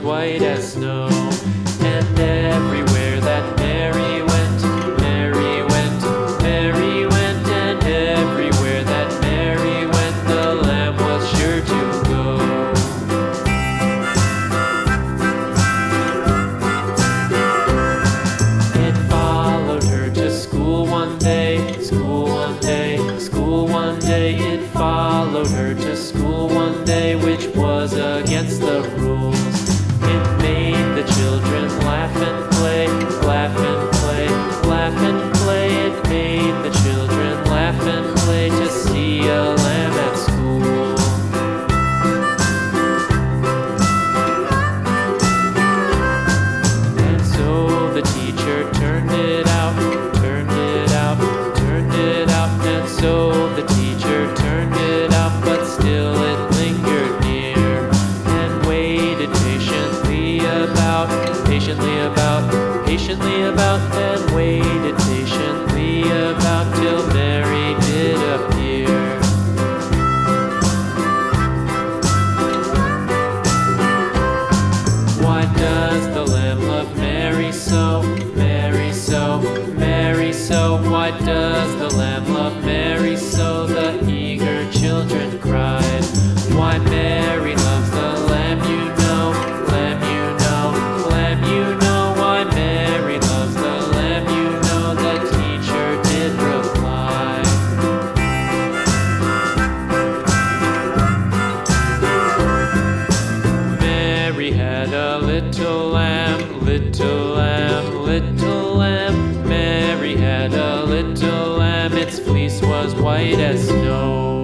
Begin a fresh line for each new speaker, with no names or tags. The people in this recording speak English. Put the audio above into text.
white as snow. And everywhere that Mary went, Mary went, Mary went, and everywhere that Mary went, the lamb was sure to go. It followed her to school one day, school one day, school one day. It followed her to school one day, which was against the rules. It made the children laugh and play, laugh and play, laugh and play. It made the children laugh and play to see a lamb at school. And so the teacher turned it out, turned it out, turned it out. And so the teacher turned it out, but still it lingered near and waited patiently about, patiently about, and waited patiently about till Mary did appear. Why does the lamb love Mary so, Mary so, Mary so? Why does the lamb love Mary so? The eager children cried. Why Mary loves the lamb, you know, lamb, you know, lamb, you know. Why Mary loves the lamb, you know, the teacher did reply. Mary had a little lamb, little lamb, little lamb. Mary had a little lamb, its fleece was white as snow.